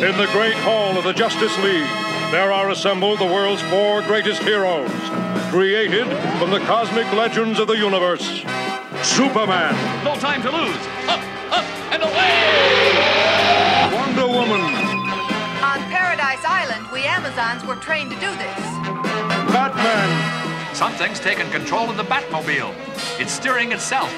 In the great hall of the Justice League, there are assembled the world's 4 greatest heroes, created from the cosmic legends of the universe. Superman. No time to lose. Up, up, and away! Wonder Woman. On Paradise Island, we Amazons were trained to do this. Batman. Something's taken control of the Batmobile. It's steering itself.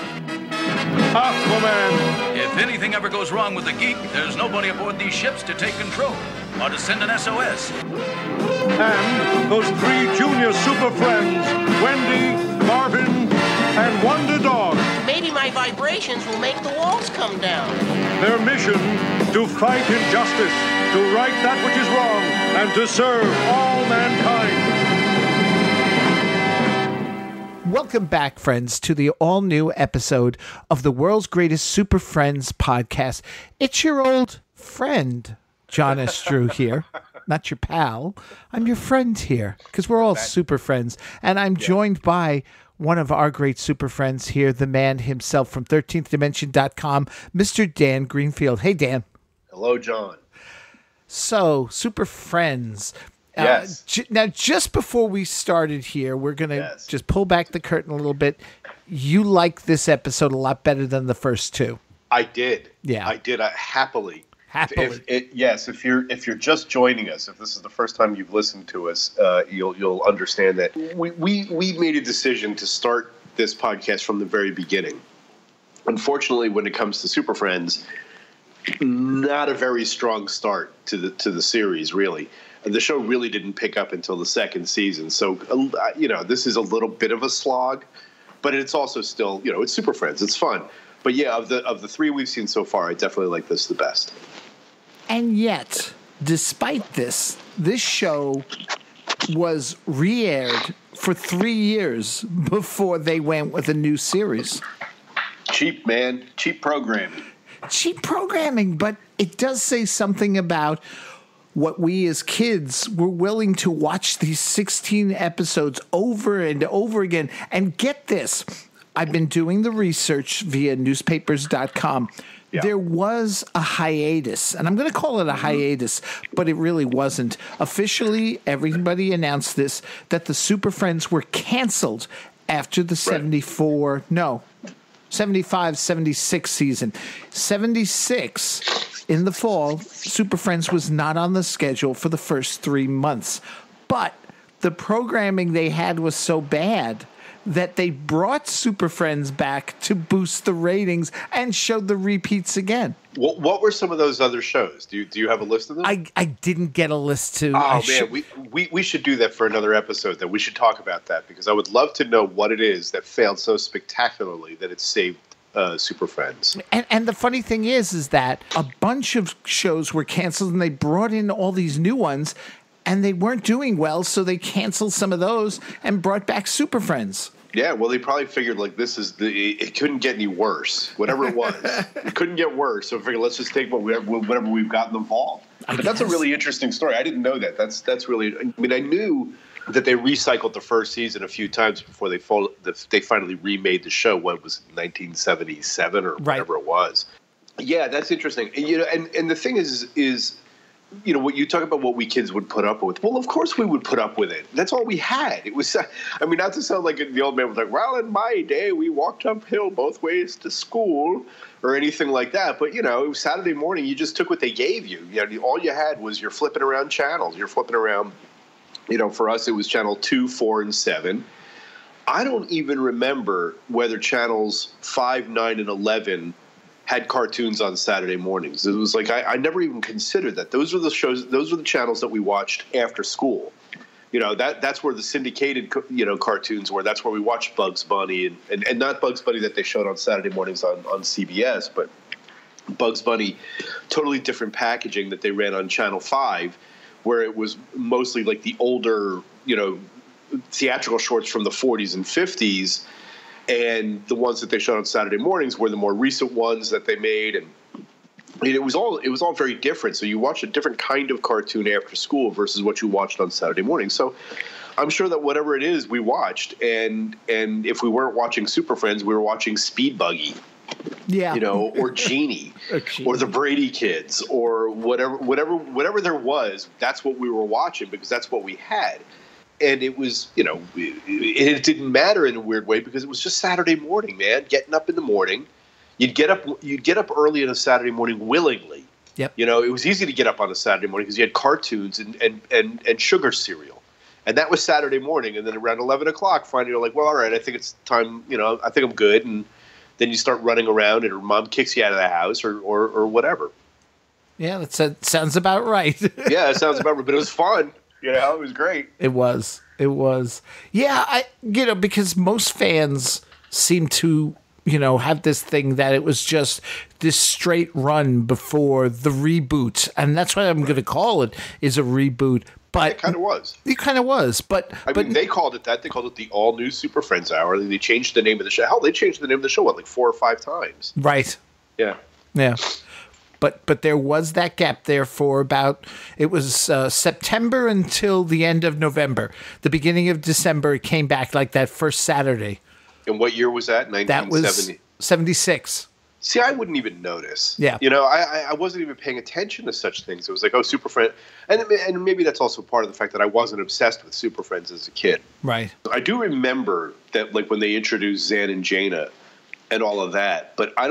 Aquaman. If anything ever goes wrong with the geek, there's nobody aboard these ships to take control or to send an SOS. And those 3 junior super friends, Wendy, Marvin, and Wonder Dog. Maybe my vibrations will make the walls come down. Their mission, to fight injustice, to right that which is wrong, and to serve all mankind. Welcome back, friends, to the all-new episode of the world's greatest Super Friends podcast. It's your old friend, John S. Drew here. Not your pal. I'm your friend here, because we're all super friends. And I'm joined by one of our great super friends here, the man himself from 13thdimension.com, Mr. Dan Greenfield. Hey, Dan. Hello, John. So, Super Friends. Yes. Now, just before we started here, we're going to just pull back the curtain a little bit. You like this episode a lot better than the first 2. I did. Yeah. I did. Happily. Happily. If you're just joining us, if this is the first time you've listened to us, you'll understand that we made a decision to start this podcast from the very beginning. Unfortunately, when it comes to Super Friends, not a very strong start to the series, really. The show really didn't pick up until the 2nd season. So, this is a little bit of a slog, but it's also still, it's Super Friends. It's fun. But yeah, of the 3 we've seen so far, I definitely like this the best. And yet, despite this show was re-aired for 3 years before they went with a new series. Cheap, man. Cheap programming. Cheap programming, but it does say something about what we as kids were willing to watch these 16 episodes over and over again. And get this, I've been doing the research via newspapers.com. Yeah. There was a hiatus, and I'm going to call it a hiatus, but it really wasn't. Officially, everybody announced this, that the Super Friends were canceled after the 75, 76 season. 76 in the fall, Super Friends was not on the schedule for the first 3 months. But the programming they had was so bad that they brought Super Friends back to boost the ratings and showed the repeats again. What were some of those other shows? Do you have a list of them? I didn't get a list to. Oh, man, we should do that for another episode. That we should talk about that, because I would love to know what it is that failed so spectacularly that it saved Super Friends. And the funny thing is that a bunch of shows were canceled and they brought in all these new ones and they weren't doing well, so they canceled some of those and brought back Super Friends. Yeah, well, they probably figured, like, it couldn't get any worse. Whatever it was, it couldn't get worse. So I figured, let's just take whatever we've gotten involved. But that's a really interesting story. I didn't know that. That's really. I mean, I knew that they recycled the first season a few times before they finally remade the show. What was it, 1977 or whatever it was? Yeah, that's interesting. And the thing is. What you talk about, what we kids would put up with. Well, of course we would put up with it. That's all we had. It was, not to sound like the old man was like, well, in my day, we walked uphill both ways to school or anything like that. But, it was Saturday morning. You just took what they gave you. All you had was you're flipping around channels. You're flipping around, for us, it was channel 2, 4, and 7. I don't even remember whether channels 5, 9, and 11 had cartoons on Saturday mornings. It was like I never even considered that. Those were the shows. Those were the channels that we watched after school. That's where the syndicated cartoons were. That's where we watched Bugs Bunny and not Bugs Bunny that they showed on Saturday mornings on CBS, but Bugs Bunny, totally different packaging that they ran on Channel 5, where it was mostly like the older theatrical shorts from the 40s and 50s. And the ones that they showed on Saturday mornings were the more recent ones that they made, and it was all very different. So you watched a different kind of cartoon after school versus what you watched on Saturday morning. So I'm sure that whatever it is, we watched, and if we weren't watching Super Friends, we were watching Speed Buggy. Yeah. Or Genie, or the Brady Kids, or whatever there was. That's what we were watching because that's what we had. And it was, it didn't matter in a weird way because it was just Saturday morning, man. Getting up in the morning, you'd get up early on a Saturday morning willingly. Yep. It was easy to get up on a Saturday morning because you had cartoons and sugar cereal, and that was Saturday morning. And then around 11 o'clock, finally you're like, well, all right, I think it's time. I think I'm good. And then you start running around, and her mom kicks you out of the house or whatever. Yeah, that sounds about right. Yeah, it sounds about right, but it was fun. It was great. It was. Yeah, because most fans seem to, have this thing that it was just this straight run before the reboot. And that's what I'm going to call it, is a reboot. But it kind of was. It kind of was. But they called it that. They called it the all-new Super Friends Hour. They changed the name of the show. Hell, they changed the name of the show, like 4 or 5 times. Right. Yeah. Yeah. But there was that gap there for it was September until the end of November. The beginning of December, it came back like that first Saturday. And what year was that? 1970? That was 76. See, I wouldn't even notice. Yeah. I wasn't even paying attention to such things. It was like, oh, Super Friends. And maybe that's also part of the fact that I wasn't obsessed with Super Friends as a kid. Right. I do remember that, like, when they introduced Zan and Jaina and all of that, but I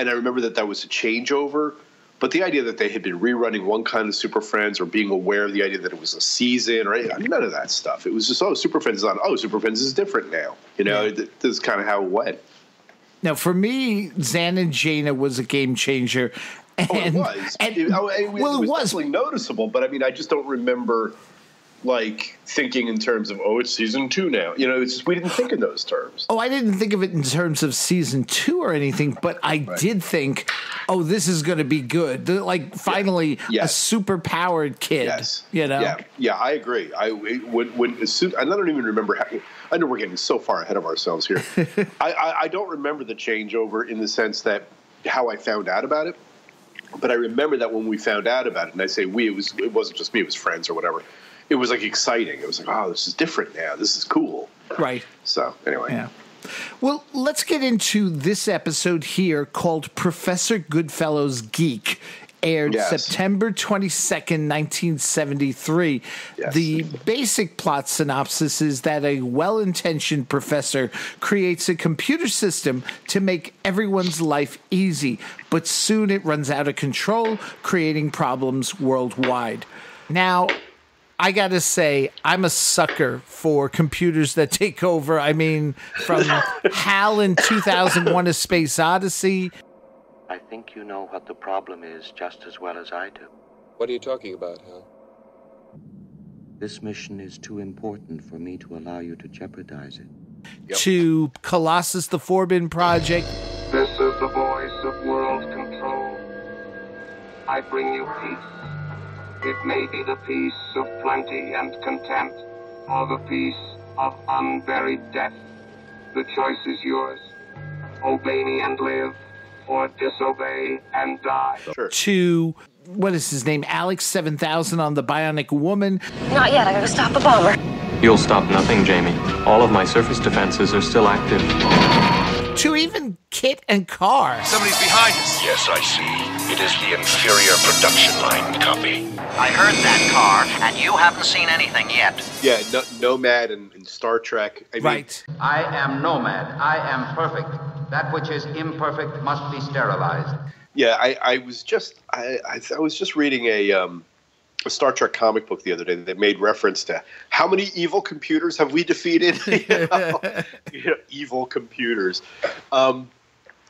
remember that was a changeover, but the idea that they had been rerunning one kind of Super Friends or being aware of the idea that it was a season or none of that stuff. It was just, Super Friends is on. Oh, Super Friends is different now. This is kind of how it went. Now, for me, Zan and Jaina was a game changer. It was. It was definitely noticeable, but I just don't remember like thinking in terms of, it's season 2 now. It's just we didn't think in those terms. Oh, I didn't think of it in terms of season 2 or anything, but I did think, this is going to be good. Finally, a super powered kid. Yes. Yeah, I agree. I don't even remember how. I know we're getting so far ahead of ourselves here. I don't remember the changeover in the sense that how I found out about it, but I remember that when we found out about it, and I say we, it wasn't just me, it was friends or whatever. It was like exciting. It was like, this is different now. This is cool. Right. So anyway. Yeah. Well, let's get into this episode here called Professor Goodfellow's Geek. Aired September 22nd, 1973. Yes. The basic plot synopsis is that a well-intentioned professor creates a computer system to make everyone's life easy, but soon it runs out of control, creating problems worldwide. Now, I got to say, I'm a sucker for computers that take over. From HAL in 2001: A Space Odyssey. I think you know what the problem is just as well as I do. What are you talking about, Hal? This mission is too important for me to allow you to jeopardize it. Yep. To Colossus the Forbidden Project. This is the voice of world control. I bring you peace. It may be the peace of plenty and content, or the peace of unburied death. The choice is yours. Obey me and live, or disobey and die. Sure. To, what is his name, Alex 7000 on the Bionic Woman. Not yet, I gotta stop the bomber. You'll stop nothing, Jamie. All of my surface defenses are still active. To even Kit and Car. Somebody's behind us. Yes, I see. It is the inferior production line copy. I heard that, Car, and you haven't seen anything yet. Yeah, Nomad and Star Trek. Right. I am Nomad. I am perfect. That which is imperfect must be sterilized. Yeah, I was just reading a Star Trek comic book the other day that made reference to how many evil computers have we defeated? Evil computers.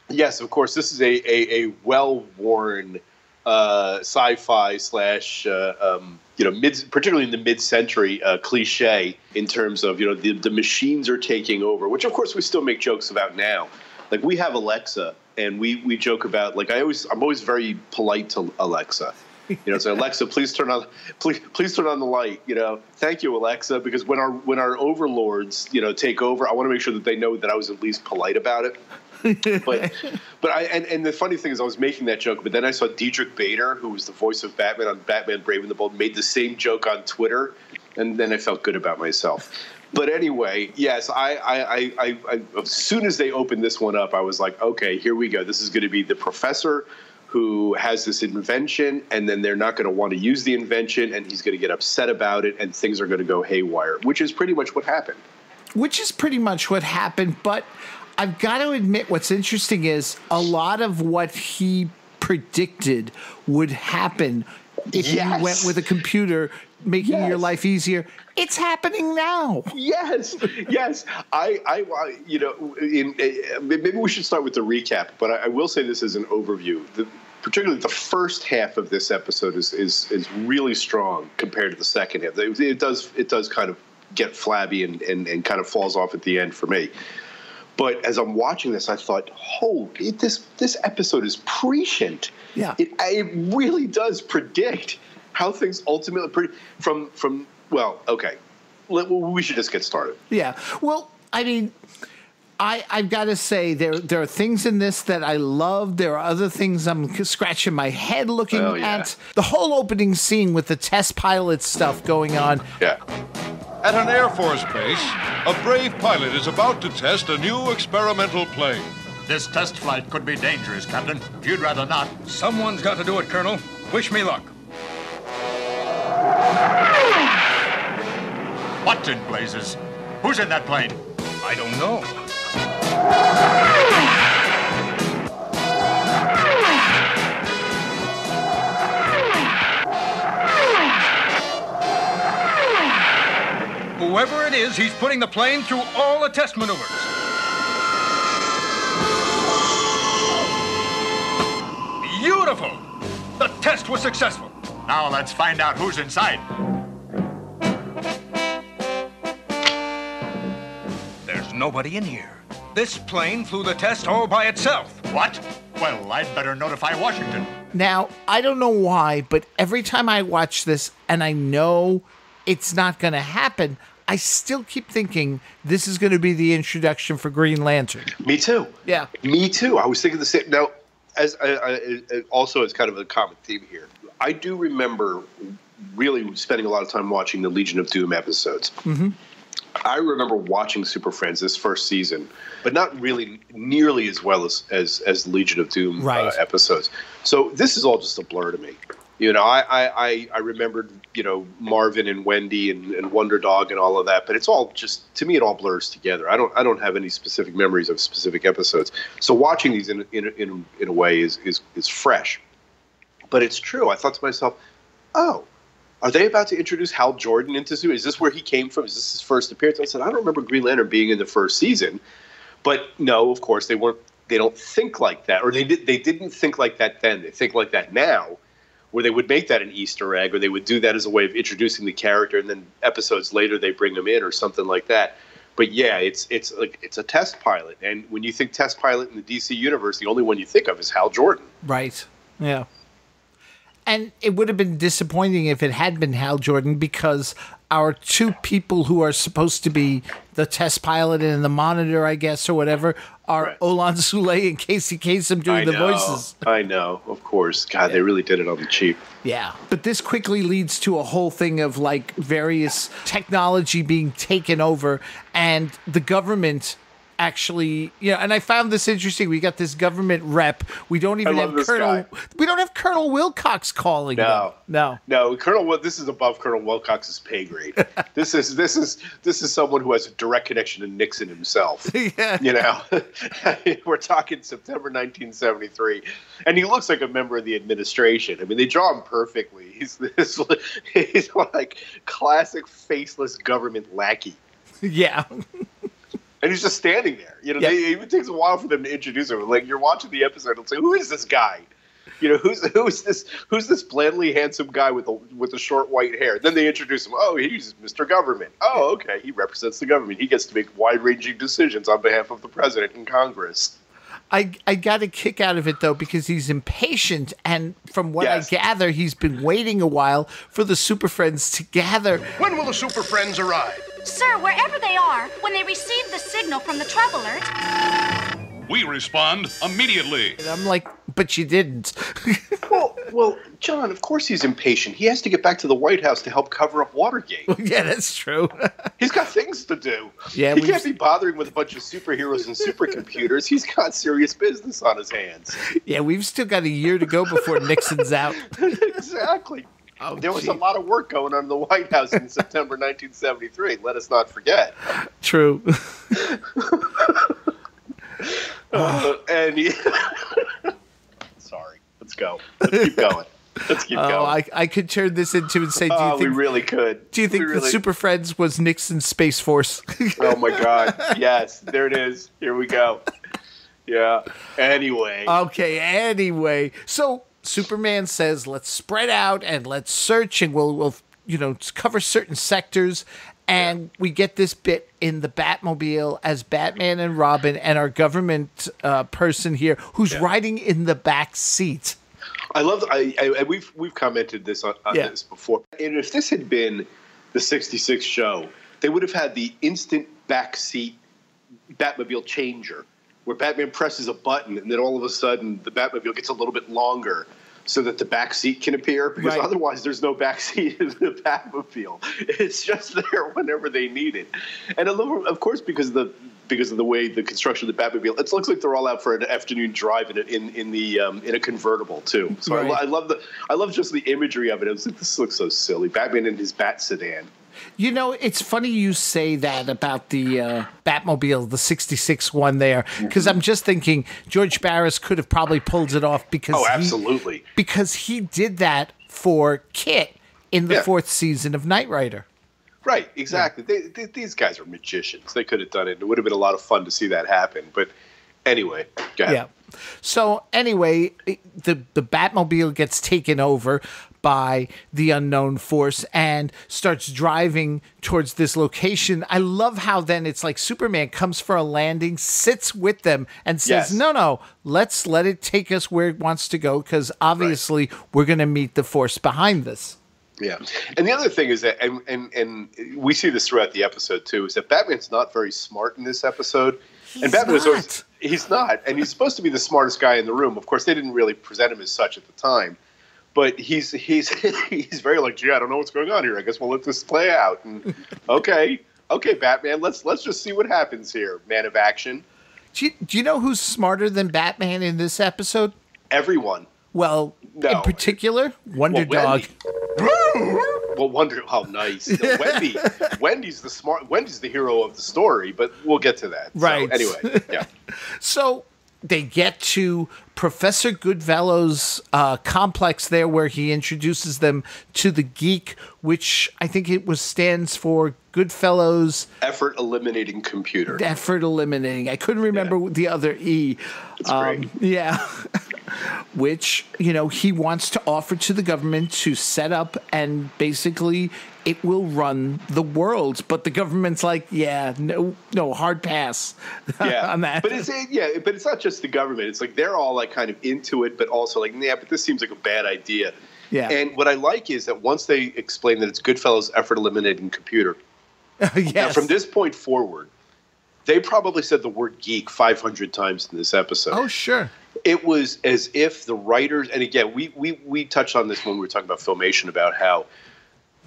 Yes, of course, this is a well-worn sci-fi slash particularly in the mid-century cliche in terms of the machines are taking over, which of course we still make jokes about now. Like we have Alexa, and we joke about I'm always very polite to Alexa. So Alexa, please turn on the light. Thank you, Alexa, because when our overlords take over, I want to make sure that they know that I was at least polite about it. but the funny thing is I was making that joke, but then I saw Diedrich Bader, who was the voice of Batman on Batman Brave and the Bold, made the same joke on Twitter, and then I felt good about myself. But anyway, yes, I as soon as they opened this one up, I was like, okay, here we go. This is going to be the professor who has this invention, and then they're not going to want to use the invention, and he's going to get upset about it, and things are going to go haywire, which is pretty much what happened. But I've got to admit what's interesting is a lot of what he predicted would happen if you went with a computer making your life easier. It's happening now. Yes. I maybe we should start with the recap, but I will say this as an overview. Particularly the first half of this episode is really strong compared to the second half. It does kind of get flabby and kind of falls off at the end for me. But as I'm watching this, I thought, this episode is prescient. Yeah, it really does predict how things ultimately okay. We should just get started. Yeah. Well, I mean, I've got to say there are things in this that I love. There are other things I'm scratching my head looking at. The whole opening scene with the test pilot stuff going on. Yeah. At an Air Force base, a brave pilot is about to test a new experimental plane. This test flight could be dangerous, Captain. If you'd rather not. Someone's got to do it, Colonel. Wish me luck. What in blazes? Who's in that plane? I don't know. Whoever it is, he's putting the plane through all the test maneuvers. Beautiful! The test was successful. Now let's find out who's inside. There's nobody in here. This plane flew the test all by itself. What? Well, I'd better notify Washington. Now, I don't know why, but every time I watch this, and I know it's not going to happen, I still keep thinking this is going to be the introduction for Green Lantern. Me too. Yeah. Me too. I was thinking the same. Now, as also as kind of a common theme here, I do remember really spending a lot of time watching the Legion of Doom episodes. Mm-hmm. I remember watching Super Friends this first season, but not really nearly as well as the Legion of Doom episodes. So this is all just a blur to me. You know, I remembered, Marvin and Wendy and Wonder Dog and all of that, but it's all just, to me, it all blurs together. I don't have any specific memories of specific episodes. So watching these in a way is fresh. But it's true. I thought to myself, oh, are they about to introduce Hal Jordan into Zoo? Is this where he came from? Is this his first appearance? I said, I don't remember Green Lantern being in the first season. But no, of course, they don't think like that. Or they didn't think like that then. They think like that now, where they would make that an Easter egg, or they would do that as a way of introducing the character, and then episodes later they bring him in or something like that. But yeah, it's a test pilot. And when you think test pilot in the DC universe, the only one you think of is Hal Jordan. Right. Yeah. And it would have been disappointing if it had been Hal Jordan, because our two people who are supposed to be the test pilot and the monitor, I guess, or whatever, are Olan Soule and Casey Kasem doing the voices. I know, of course. God, they really did it on the cheap. Yeah. But this quickly leads to a whole thing of like various technology being taken over, and the government actually, and I found this interesting. We got this government rep. We don't even have Colonel. We don't have Colonel Wilcox calling. No. Colonel. This is above Colonel Wilcox's pay grade. This is someone who has a direct connection to Nixon himself. Yeah. We're talking September 1973, and he looks like a member of the administration. I mean, they draw him perfectly. He's like classic faceless government lackey. Yeah. And he's just standing there. It even takes a while for them to introduce him. Like, you're watching the episode and say, "Who is this guy? Who's this blandly handsome guy with the short white hair?" Then they introduce him. Oh, he's Mr. Government. Oh, okay, he represents the government. He gets to make wide-ranging decisions on behalf of the president and Congress. I got a kick out of it, though, because he's impatient, and from what I gather, he's been waiting a while for the Super Friends to gather. When will the Super Friends arrive? Sir, wherever they are, when they receive the signal from the Trouble Alert, we respond immediately. And I'm like, but you didn't. Well, Well, John, of course he's impatient. He has to get back to the White House to help cover up Watergate. Yeah, that's true. He's got things to do. Yeah, he can't be bothering with a bunch of superheroes and supercomputers. He's got serious business on his hands. Yeah, we've still got a year to go before Nixon's out. Exactly. Oh, there was a lot of work going on in the White House in September 1973. Let us not forget. True. Sorry. Let's go. Let's keep going. I could turn this into and say, do you think we really could? Do you think the Super Friends was Nixon's Space Force? Oh my God! Yes, there it is. Here we go. Yeah. Anyway. Okay. Anyway, so Superman says, "Let's spread out and let's search, and we'll cover certain sectors." And we get this bit in the Batmobile as Batman and Robin and our government person here who's riding in the back seat. I love. We've commented this on this before. And if this had been the '66 show, they would have had the instant backseat Batmobile changer, where Batman presses a button and then all of a sudden the Batmobile gets a little bit longer, so that the back seat can appear, because otherwise there's no back seat in the Batmobile. It's just there whenever they need it. And I love, of course, because of the way the construction of the Batmobile, it looks like they're all out for an afternoon drive in a convertible too. So I love just the imagery of it. I was like, this looks so silly. Batman in his Bat sedan. You know, it's funny you say that about the Batmobile, the 66 one there, because I'm just thinking George Barris could have probably pulled it off because absolutely. Because he did that for Kit in the fourth season of Knight Rider. Right, exactly. Yeah. These guys are magicians. They could have done it. It would have been a lot of fun to see that happen. But anyway, go ahead. Yeah. So anyway, the Batmobile gets taken over by the unknown force and starts driving towards this location. I love how then it's like Superman comes for a landing, sits with them, and says, no, let's let it take us where it wants to go, because obviously we're going to meet the force behind this. Yeah. And the other thing is that, and we see this throughout the episode too, is that Batman's not very smart in this episode. He's not. And he's supposed to be the smartest guy in the room. Of course, they didn't really present him as such at the time. But he's very like, gee, I don't know what's going on here. I guess we'll let this play out. And okay, Batman, let's just see what happens here, man of action. Do you know who's smarter than Batman in this episode? Everyone. Well, in particular, Wonder Dog. Well, how nice. Wendy's the hero of the story, but we'll get to that. Right. So, anyway, yeah. So they get to Professor Goodfellow's complex there, where he introduces them to the geek, which I think stands for Goodfellow's Effort Eliminating Computer. Effort Eliminating. I couldn't remember the other E. That's great. Yeah. Which, he wants to offer to the government to set up, and basically it will run the world. But the government's like, no, hard pass on that. But it's not just the government. It's like they're all like kind of into it, but also like, but this seems like a bad idea. Yeah. And what I like is that once they explain that it's Goodfellow's Effort Eliminating Computer, now from this point forward, they probably said the word geek 500 times in this episode. Oh, sure. It was as if the writers, and again, we touched on this when we were talking about Filmation, about how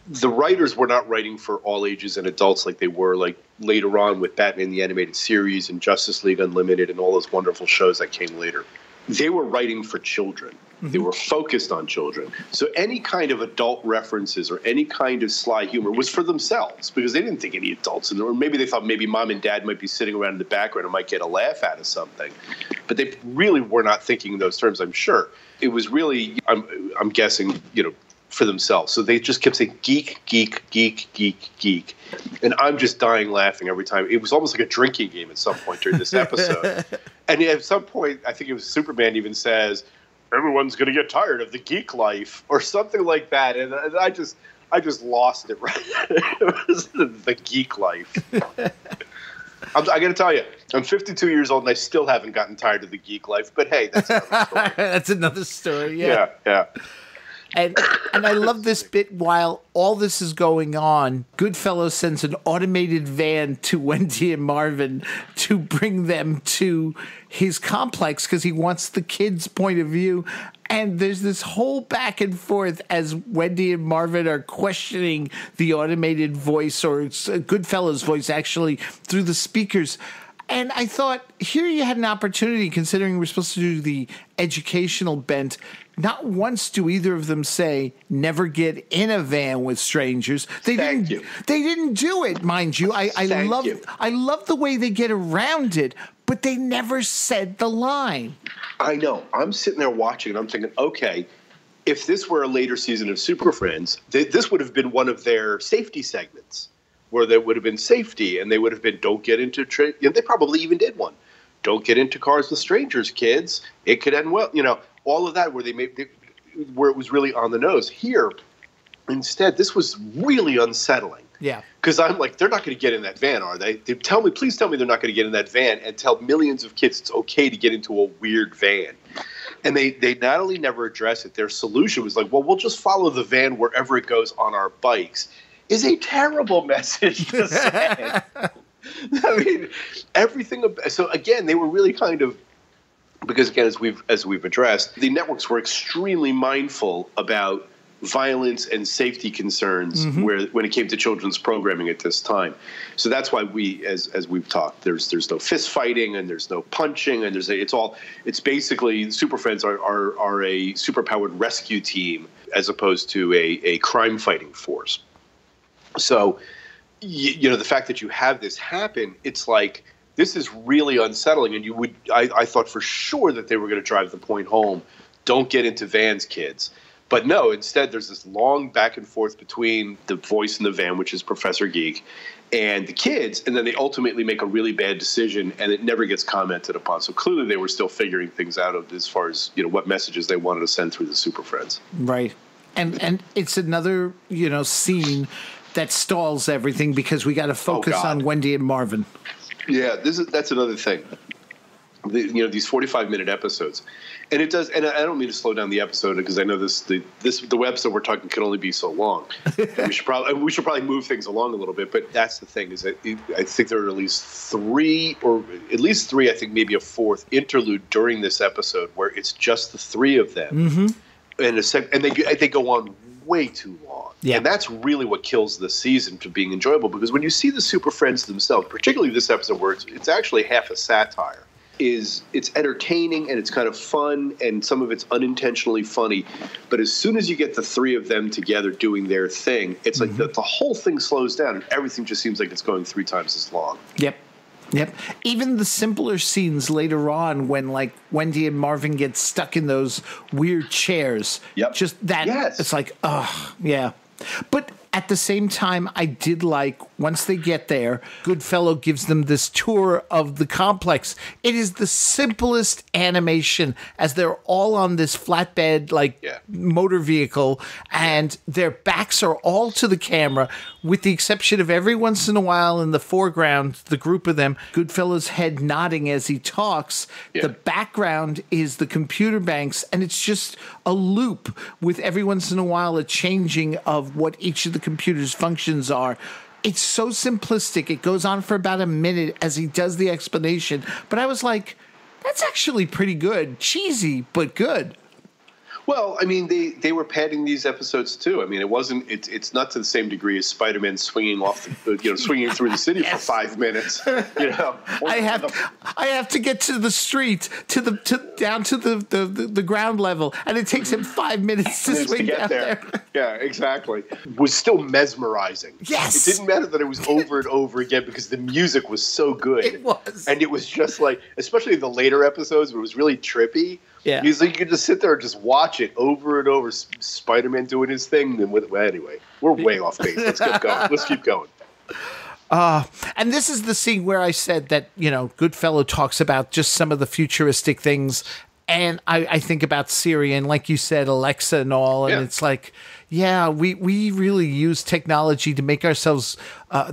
the writers were not writing for all ages and adults like they were like later on with Batman the Animated Series and Justice League Unlimited and all those wonderful shows that came later. They were writing for children. Mm-hmm. They were focused on children. So any kind of adult references or any kind of sly humor was for themselves, because they didn't think any adults in there, or maybe they thought maybe mom and dad might be sitting around in the background and might get a laugh out of something. But they really were not thinking in those terms, I'm sure. It was really, I'm guessing, for themselves. So they just kept saying geek, geek, geek, geek, geek. And I'm just dying laughing every time. It was almost like a drinking game at some point during this episode. And at some point, I think it was Superman even says, everyone's going to get tired of the geek life, or something like that. And I just lost it right. It was the geek life. I got to tell you, I'm 52 years old and I still haven't gotten tired of the geek life. But hey, that's another story. That's another story, yeah. Yeah. And I love this bit. While all this is going on, Goodfellow sends an automated van to Wendy and Marvin to bring them to his complex because he wants the kids' point of view. And there's this whole back and forth as Wendy and Marvin are questioning the automated voice, or it's Goodfellow's voice actually, through the speakers. And I thought, here you had an opportunity, considering we're supposed to do the educational bent. Not once do either of them say, never get in a van with strangers. They didn't do it, mind you. I love the way they get around it, but they never said the line. I know. I'm sitting there watching, and I'm thinking, okay, if this were a later season of Super Friends, this would have been one of their safety segments, where there would have been safety, and they would have been, don't get into they probably even did one. Don't get into cars with strangers, kids. It could end well. All of that where where it was really on the nose. Here, instead, this was really unsettling. Yeah. Because I'm like, they're not going to get in that van, are they? Please tell me they're not going to get in that van and tell millions of kids it's okay to get into a weird van. And they not only never address it, their solution was like, well, we'll just follow the van wherever it goes on our bikes. Is a terrible message to send. I mean, everything. So again, they were really kind of, because again, as we've addressed, the networks were extremely mindful about violence and safety concerns when it came to children's programming at this time. So that's why we, as we've talked, there's no fist fighting and there's no punching, and it's basically Super Friends are a superpowered rescue team as opposed to a crime fighting force. So, the fact that you have this happen, it's like, this is really unsettling. And I thought for sure that they were going to drive the point home. Don't get into vans, kids. But no, instead there's this long back and forth between the voice in the van, which is Professor Geek, and the kids. And then they ultimately make a really bad decision, and it never gets commented upon. So clearly they were still figuring things out as far as, what messages they wanted to send through the Super Friends. Right. And it's another, scene that stalls everything because we got to focus on Wendy and Marvin. Yeah, that's another thing. These 45-minute episodes, and it does. And I don't mean to slow down the episode because I know the episode we're talking can only be so long. we should probably move things along a little bit. But that's the thing, is that I think there are at least three. I think maybe a fourth interlude during this episode where it's just the three of them, and they go on way too long. Yeah. And that's really what kills the season from being enjoyable, because when you see the Super Friends themselves, particularly this episode where it's actually half a satire, it's entertaining and it's kind of fun, and some of it's unintentionally funny. But as soon as you get the three of them together doing their thing, it's like the whole thing slows down and everything just seems like it's going 3 times as long. Yep. Even the simpler scenes later on when, like, Wendy and Marvin get stuck in those weird chairs. Yep. Just that. Yes. It's like, yeah. But at the same time, I did like, once they get there, Goodfellow gives them this tour of the complex. It is the simplest animation as they're all on this flatbed, motor vehicle, and their backs are all to the camera, with the exception of every once in a while in the foreground, the group of them, Goodfellow's head nodding as he talks. Yeah. The background is the computer banks, and it's just a loop with every once in a while a changing of what each of the computer's functions are. It's so simplistic. It goes on for about a minute as he does the explanation. But I was like, that's actually pretty good. Cheesy, but good. Well, I mean, they were padding these episodes too. I mean, it's not to the same degree as Spider-Man swinging swinging through the city for 5 minutes. I have to get to the street, down to the ground level, and it takes him 5 minutes to swing down there. Yeah, exactly. It was still mesmerizing. Yes, it didn't matter that it was over and over again because the music was so good. It was, and it was just like, especially the later episodes where it was really trippy. Yeah, you could just sit there and just watch it over and over. Spider-Man doing his thing. Anyway, we're way off base. Let's keep going. Let's keep going. And this is the scene where I said that, Goodfellow talks about just some of the futuristic things. And I think about Siri and, like you said, Alexa and all. And it's like, yeah, we really use technology to make ourselves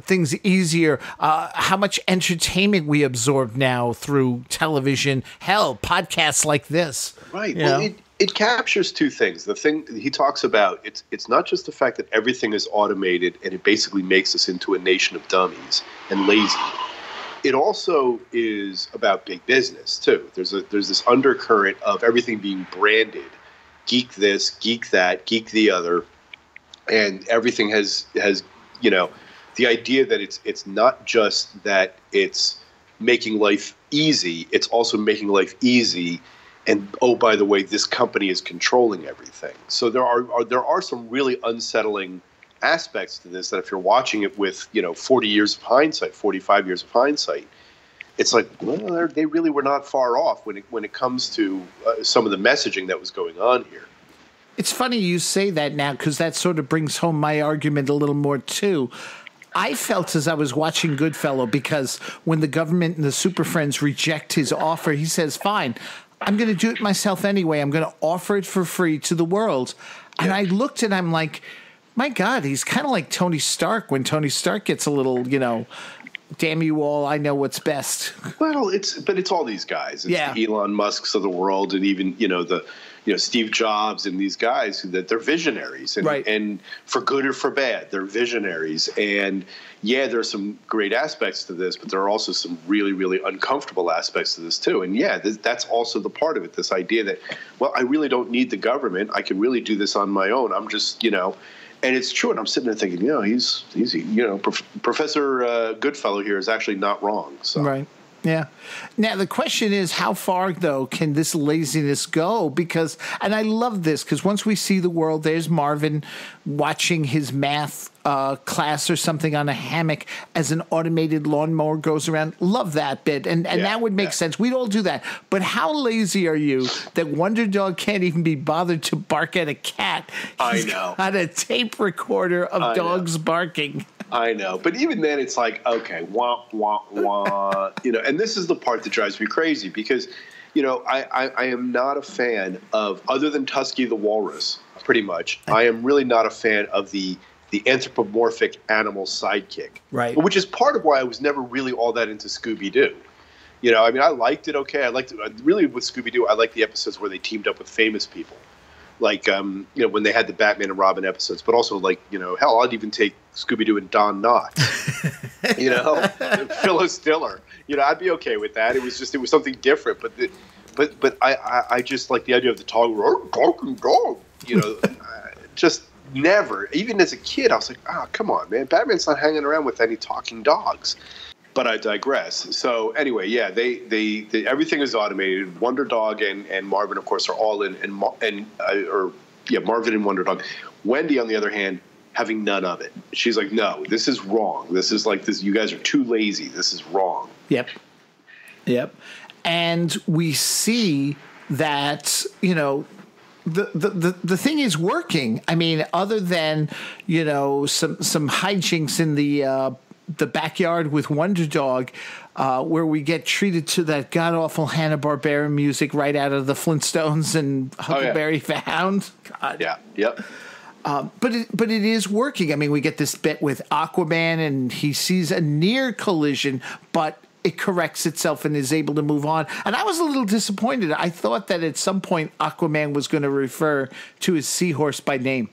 things easier. How much entertainment we absorb now through television. Hell, podcasts like this. Right. Well, It captures two things. The thing he talks about, it's not just the fact that everything is automated and it basically makes us into a nation of dummies and lazy. It also is about big business too. There's this undercurrent of everything being branded, geek this, geek that, geek the other, and everything has the idea that it's not just that it's making life easy, it's also making life easy. And oh, by the way, this company is controlling everything. So there are some really unsettling aspects to this that if you're watching it with 40 years of hindsight, 45 years of hindsight, it's like, well, they really were not far off when it comes to some of the messaging that was going on here. It's funny you say that now because that sort of brings home my argument a little more too. I felt as I was watching Goodfellow because when the government and the Superfriends reject his offer, he says, fine, I'm going to do it myself anyway. I'm going to offer it for free to the world. And I looked and I'm like, my God, he's kind of like Tony Stark when Tony Stark gets a little, damn you all, I know what's best. Well, it's all these guys. It's the Elon Musks of the world, and even Steve Jobs and these guys that they're visionaries, and for good or for bad, they're visionaries. And yeah, there are some great aspects to this, but there are also some really, really uncomfortable aspects to this too. And yeah, that's also the part of it. This idea that, well, I really don't need the government. I can really do this on my own. I'm just, and it's true. And I'm sitting there thinking, he's Professor Goodfellow here is actually not wrong. So. Right. Yeah. Now, the question is, how far, though, can this laziness go? Because, and I love this, because once we see the world, there's Marvin watching his math class or something on a hammock as an automated lawnmower goes around. Love that bit. And that would make sense. We'd all do that. But how lazy are you that Wonder Dog can't even be bothered to bark at a cat? I know. Got a tape recorder of dogs barking. I know, but even then it's like, okay, wah, wah, wah, and this is the part that drives me crazy because, I am not a fan of, other than Tusky the Walrus, pretty much, I am really not a fan of the anthropomorphic animal sidekick. Right. Which is part of why I was never really all that into Scooby-Doo. I liked it okay. I liked it, really with Scooby-Doo, I liked the episodes where they teamed up with famous people. Like, when they had the Batman and Robin episodes, but also like, hell, I'd even take Scooby-Doo and Don Knotts, Phyllis Diller, I'd be okay with that. It was something different, but I just like the idea of the talking dog, just never, even as a kid, I was like, oh, come on, man, Batman's not hanging around with any talking dogs. But I digress. So anyway, yeah, they everything is automated. Wonder Dog and Marvin, of course, are all in, Marvin and Wonder Dog. Wendy, on the other hand, having none of it. She's like, no, this is wrong. This is like this. You guys are too lazy. This is wrong. Yep. And we see that the thing is working. I mean, other than some hijinks in the backyard with Wonder Dog, where we get treated to that god-awful Hanna-Barbera music right out of the Flintstones and Huckleberry Hound. God. Yeah, yep. But it is working. I mean, we get this bit with Aquaman, and he sees a near collision, but it corrects itself and is able to move on. And I was a little disappointed. I thought that at some point Aquaman was going to refer to his seahorse by name.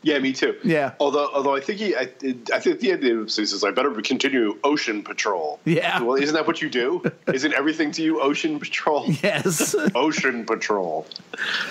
Yeah, me too. Yeah. Although I think I think at the end of the says I better continue Ocean Patrol. Yeah. Well, isn't that what you do? Isn't everything to you Ocean Patrol? Yes. Ocean Patrol.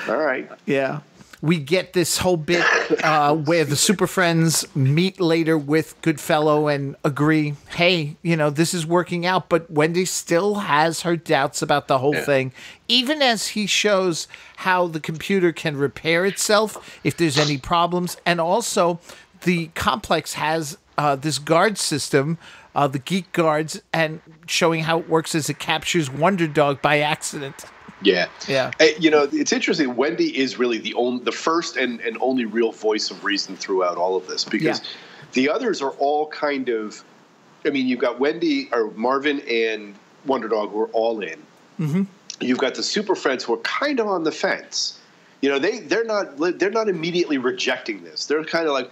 All right. Yeah. We get this whole bit where the Superfriends meet later with Goodfellow and agree, hey, this is working out. But Wendy still has her doubts about the whole thing, even as he shows how the computer can repair itself if there's any problems. And also, the complex has this guard system, the geek guards, and showing how it works as it captures Wonder Dog by accident. Yeah. Yeah. It's interesting. Wendy is really the first and only real voice of reason throughout all of this, because the others are all kind of, you've got Wendy or Marvin and Wonder Dog who are all in. Mm-hmm. You've got the Superfriends who are kind of on the fence. You know, they're not immediately rejecting this. They're kind of like,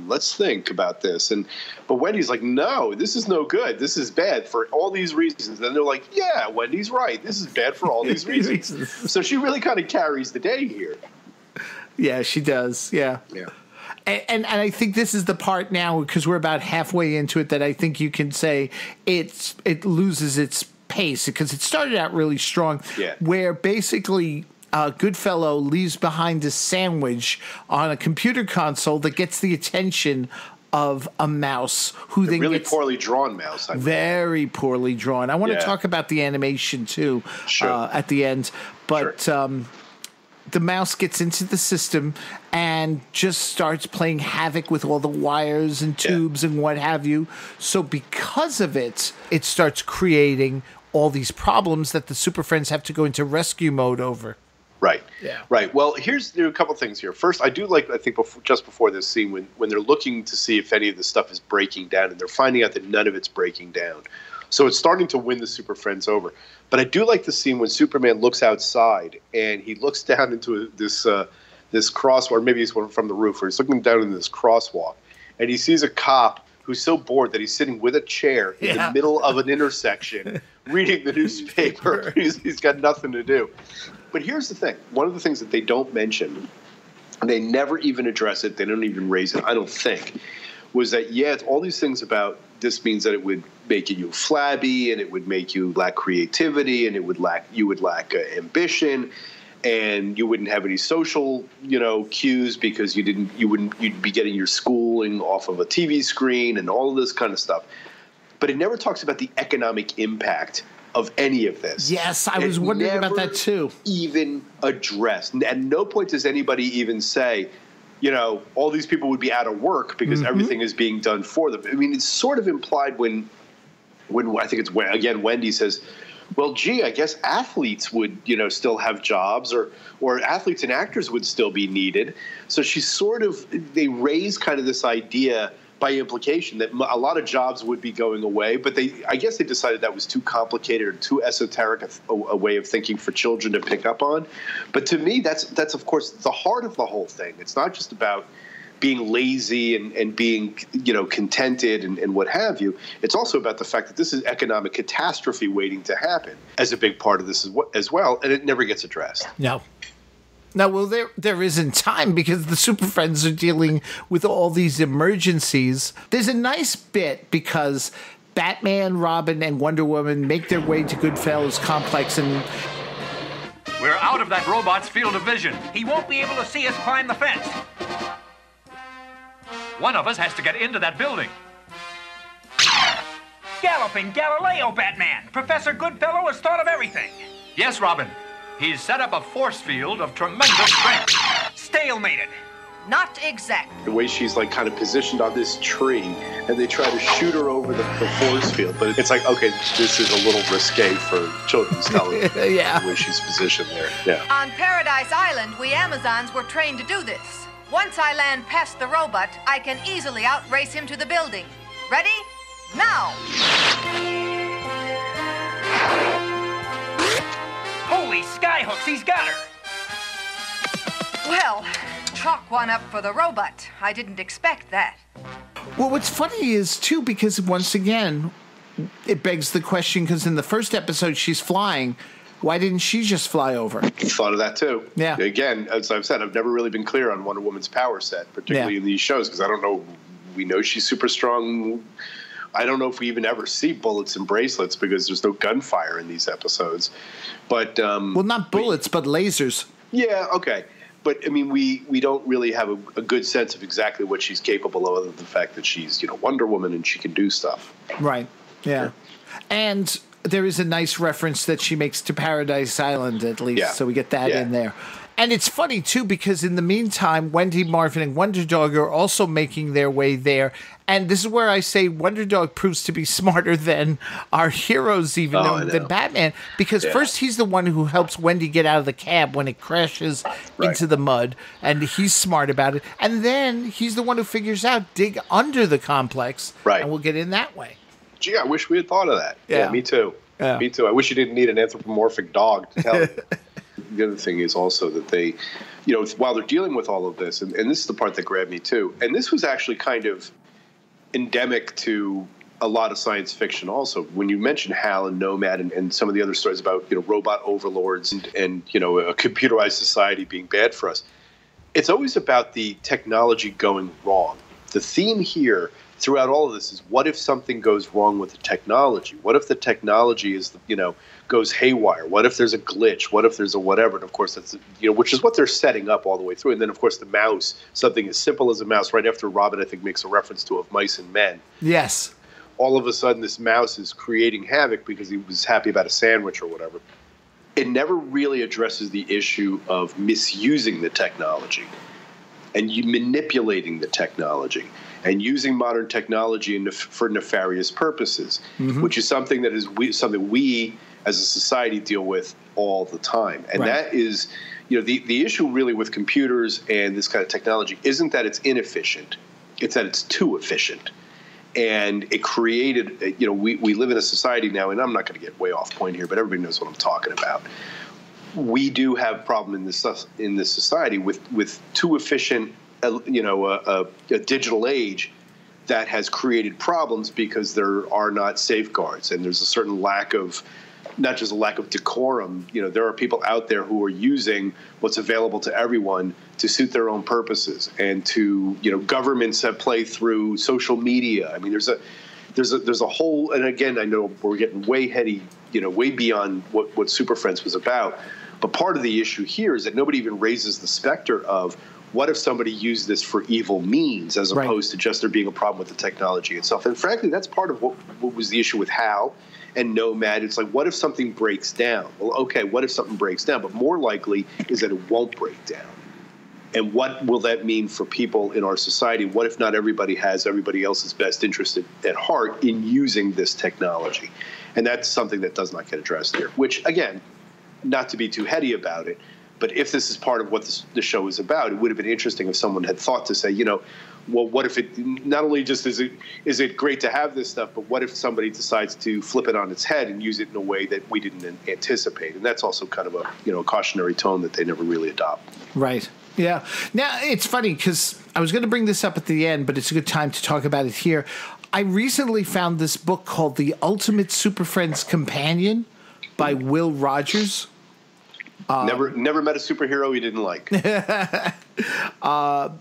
let's think about this. But Wendy's like, no, this is no good. This is bad for all these reasons. And they're like, yeah, Wendy's right. This is bad for all these reasons. So she really kind of carries the day here. Yeah, she does. Yeah. Yeah. And I think this is the part now, because we're about halfway into it, that I think you can say it loses its pace, because it started out really strong. Yeah. Where basically Goodfellow leaves behind a sandwich on a computer console that gets the attention of a mouse, who then really gets poorly drawn mouse. Very poorly drawn. I want to talk about the animation too at the end, but. The mouse gets into the system and just starts playing havoc with all the wires and tubes and what have you. So because of it, it starts creating all these problems that the Super Friends have to go into rescue mode over. Right. Yeah. Right. Well, there are a couple things here. First, I do like, I think just before this scene, when they're looking to see if any of the stuff is breaking down, and they're finding out that none of it's breaking down. So it's starting to win the Super Friends over. But I do like the scene when Superman looks outside and he looks down into this crosswalk, or maybe he's from the roof, where he's looking down into this crosswalk, and he sees a cop who's so bored that he's sitting with a chair in the middle of an intersection reading the newspaper. He's got nothing to do. But here's the thing. One of the things that they don't mention, and they never even address it, they don't even raise it, I don't think, was that, it's all these things about this means that it would make you flabby, and it would make you lack creativity, and you would lack ambition, and you wouldn't have any social, cues, because you'd be getting your schooling off of a TV screen and all of this kind of stuff. But it never talks about the economic impact of any of this. Yes, I was wondering about that too. Even addressed. At no point does anybody even say, all these people would be out of work because everything is being done for them. I mean, it's sort of implied when I think it's again Wendy says, well, gee, I guess athletes would, still have jobs, or athletes and actors would still be needed. So they raise kind of this idea by implication that a lot of jobs would be going away, but I guess they decided that was too complicated or too esoteric a way of thinking for children to pick up on. But to me, that's of course the heart of the whole thing. It's not just about being lazy and being, contented and what have you. It's also about the fact that this is economic catastrophe waiting to happen as a big part of this as well, and it never gets addressed. No. Now, well, there isn't time, because the Super Friends are dealing with all these emergencies. There's a nice bit because Batman, Robin, and Wonder Woman make their way to Goodfellow's complex, and we're out of that robot's field of vision. He won't be able to see us climb the fence. One of us has to get into that building. Galloping Galileo, Batman! Professor Goodfellow has thought of everything. Yes, Robin. He's set up a force field of tremendous strength. Stalemated. Not exactly. The way she's kind of positioned on this tree, and they try to shoot her over the force field, but it's like, okay, this is a little risque for children's television. Yeah. The way she's positioned there. Yeah. On Paradise Island, we Amazons were trained to do this. Once I land past the robot, I can easily outrace him to the building. Ready? Now! Holy skyhooks, he's got her! Well, chalk one up for the robot. I didn't expect that. Well, what's funny is, too, because once again, it begs the question, because in the first episode she's flying, why didn't she just fly over? Thought of that, too. Yeah. Again, as I've said, I've never really been clear on Wonder Woman's power set, particularly in these shows, because I don't know. We know she's super strong. I don't know if we even ever see bullets and bracelets, because there's no gunfire in these episodes. But well, not bullets, but lasers. Yeah, okay. But, I mean, we don't really have a good sense of exactly what she's capable of, other than the fact that she's, Wonder Woman and she can do stuff. Right, yeah. And there is a nice reference that she makes to Paradise Island, at least, so we get that in there. And it's funny, too, because in the meantime, Wendy, Marvin, and Wonder Dog are also making their way there. And this is where I say Wonder Dog proves to be smarter than our heroes, even than Batman. Because first, he's the one who helps Wendy get out of the cab when it crashes into the mud. And he's smart about it. And then he's the one who figures out dig under the complex. Right. And we'll get in that way. Gee, I wish we had thought of that. Yeah, me too. Yeah. Me too. I wish you didn't need an anthropomorphic dog to tell you. the other thing is also that they, while they're dealing with all of this, and this is the part that grabbed me too, and this was actually kind of endemic to a lot of science fiction also. When you mention HAL and Nomad and some of the other stories about, robot overlords and a computerized society being bad for us, it's always about the technology going wrong. The theme here throughout all of this is, what if something goes wrong with the technology? What if the technology is, goes haywire? What if there's a glitch? What if there's a whatever? And of course, that's, which is what they're setting up all the way through. And then, of course, the mouse, something as simple as a mouse, right after Robin, I think, makes a reference to Of Mice and Men. Yes. All of a sudden, this mouse is creating havoc because he was happy about a sandwich or whatever. It never really addresses the issue of misusing the technology and you manipulating the technology and using modern technology for nefarious purposes, which is something that is something we as a society deal with all the time. And that is, the issue really with computers and this kind of technology isn't that it's inefficient, it's that it's too efficient. And it created, we live in a society now, and I'm not going to get way off point here, but everybody knows what I'm talking about. We do have a problem in this society with too efficient, a digital age that has created problems because there are not safeguards, and there's a certain lack of, not just a lack of decorum. There are people out there who are using what's available to everyone to suit their own purposes, and to, governments that play through social media. I mean, there's a whole, and again, I know we're getting way heady, way beyond what Superfriends was about. But part of the issue here is that nobody even raises the specter of, what if somebody used this for evil means, as opposed to just there being a problem with the technology itself? And frankly, that's part of what was the issue with HAL and Nomad. It's like, what if something breaks down? Well, okay, what if something breaks down? But more likely is that it won't break down. And what will that mean for people in our society? What if not everybody has everybody else's best interest at heart in using this technology? And that's something that does not get addressed here, which, again, not to be too heady about it, but if this is part of what the show is about, it would have been interesting if someone had thought to say, well, what if it not only just is it great to have this stuff, but what if somebody decides to flip it on its head and use it in a way that we didn't anticipate? And that's also kind of a cautionary tone that they never really adopt. Right. Yeah. Now, it's funny because I was going to bring this up at the end, but it's a good time to talk about it here. I recently found this book called The Ultimate Superfriends Companion by Will Rogers. Never met a superhero he didn't like.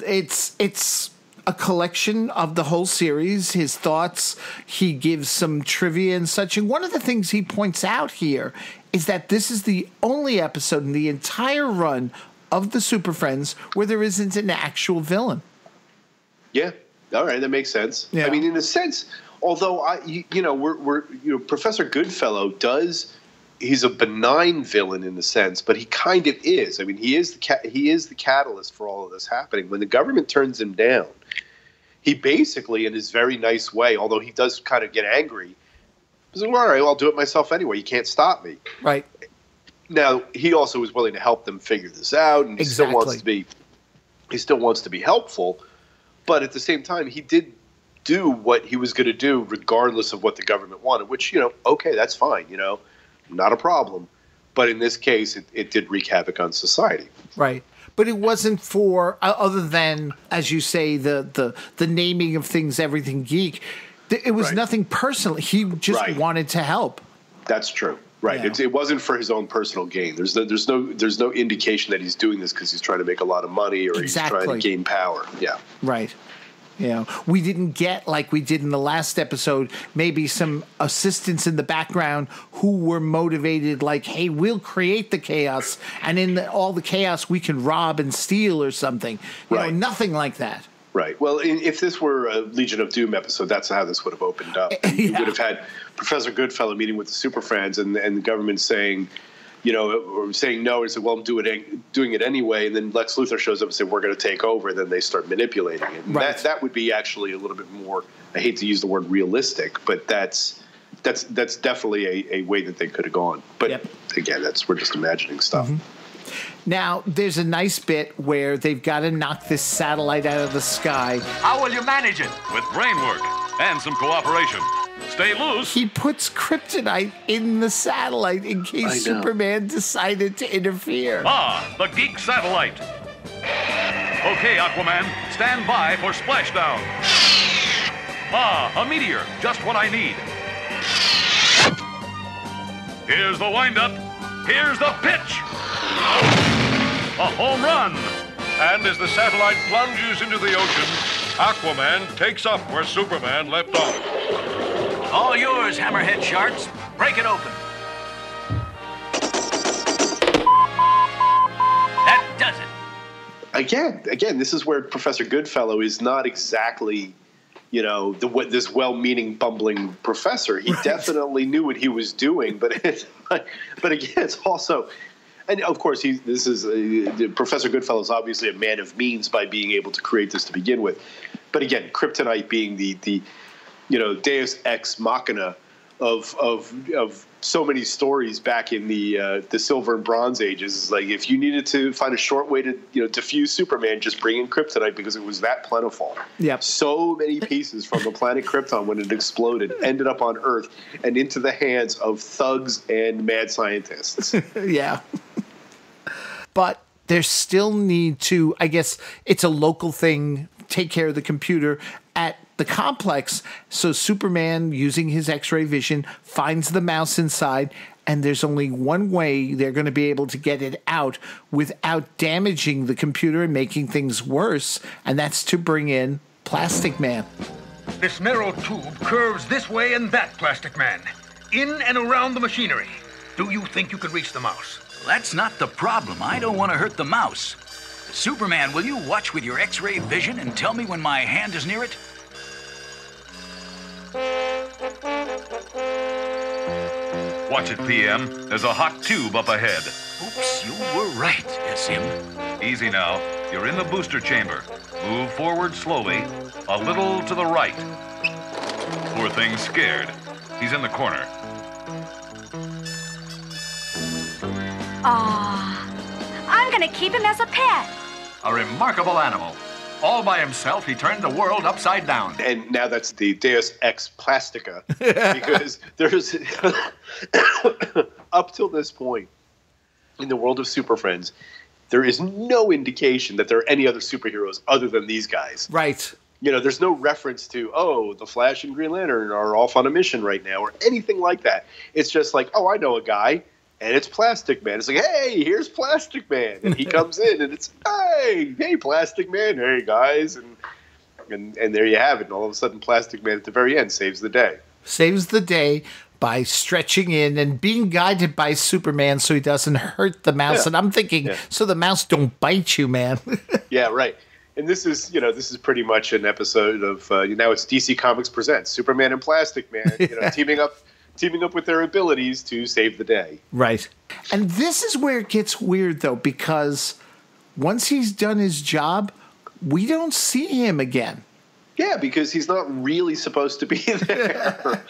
It's a collection of the whole series, his thoughts. He gives some trivia and such. And one of the things he points out here is that this is the only episode in the entire run of the Superfriends where there isn't an actual villain. Yeah. All right. That makes sense. Yeah. I mean, in a sense, although Professor Goodfellow he's a benign villain in a sense, but he kind of is. I mean, he is the catalyst for all of this happening. When the government turns him down, he basically, in his very nice way, although he does kind of get angry, he's like, all right, well, I'll do it myself anyway. You can't stop me. Right. Now, he also was willing to help them figure this out, and he still wants to be helpful, but at the same time, he did do what he was going to do regardless of what the government wanted, which, okay, that's fine, not a problem. But in this case, it did wreak havoc on society. Right. But it wasn't for, other than, as you say, the naming of things, everything geek. It was nothing personal. He just wanted to help. That's true. Right. Yeah. It wasn't for his own personal gain. There's no indication that he's doing this because he's trying to make a lot of money or he's trying to gain power. Yeah. Right. We didn't get, like we did in the last episode, maybe some assistants in the background who were motivated, like, hey, we'll create the chaos, and in all the chaos we can rob and steal or something. Nothing like that. Right. Well, if this were a Legion of Doom episode, that's how this would have opened up. You would have had Professor Goodfellow meeting with the Superfriends and the government saying, or saying no, and said, well, I'm doing it anyway. And then Lex Luthor shows up and says, we're going to take over. And then they start manipulating it. And that would be actually a little bit more, I hate to use the word realistic, but that's definitely a way that they could have gone. But again, we're just imagining stuff. Mm-hmm. Now, there's a nice bit where they've got to knock this satellite out of the sky. How will you manage it? With brain work and some cooperation. Stay loose. He puts kryptonite in the satellite in case Superman decided to interfere. The geek satellite. Okay, Aquaman, stand by for splashdown. A meteor, just what I need. Here's the windup. Here's the pitch. A home run. And as the satellite plunges into the ocean, Aquaman takes up where Superman left off. All yours, Hammerhead Sharks. Break it open. That does it. Again, this is where Professor Goodfellow is not exactly, this well-meaning, bumbling professor. He definitely knew what he was doing, but again, it's also, and of course, Professor Goodfellow is obviously a man of means by being able to create this to begin with. But again, kryptonite being the Deus ex machina of so many stories back in the Silver and Bronze Ages. Is like, if you needed to find a short way to defuse Superman, just bring in kryptonite because it was that plentiful. Yep. So many pieces from the planet Krypton, when it exploded, ended up on Earth and into the hands of thugs and mad scientists. Yeah. But there's still need to, I guess it's a local thing, take care of the computer at the complex. So Superman, using his X-ray vision, finds the mouse inside, and there's only one way they're going to be able to get it out without damaging the computer and making things worse, and that's to bring in Plastic Man. This narrow tube curves this way and that, Plastic Man, in and around the machinery. Do you think you can reach the mouse? That's not the problem. I don't want to hurt the mouse. Superman, will you watch with your X-ray vision and tell me when my hand is near it? Watch it, PM. There's a hot tube up ahead. Oops, you were right, SM. Easy now. You're in the booster chamber. Move forward slowly, a little to the right. Poor thing's scared. He's in the corner. I'm gonna keep him as a pet. A remarkable animal. All by himself, he turned the world upside down. And now that's the Deus ex Plastica, because there's up till this point in the world of Super Friends, there is no indication that there are any other superheroes other than these guys. Right. There's no reference to, the Flash and Green Lantern are off on a mission right now or anything like that. It's just like, I know a guy. And it's Plastic Man. It's like, hey, here's Plastic Man. And he comes in and it's, hey, Plastic Man. Hey, guys. And there you have it. And all of a sudden, Plastic Man at the very end saves the day. Saves the day by stretching in and being guided by Superman so he doesn't hurt the mouse. Yeah. And I'm thinking, so the mouse don't bite you, man. Yeah, right. And this is pretty much an episode of, now it's DC Comics Presents Superman and Plastic Man, teaming up with their abilities to save the day. Right. And this is where it gets weird, though, because once he's done his job, we don't see him again. Yeah, because he's not really supposed to be there.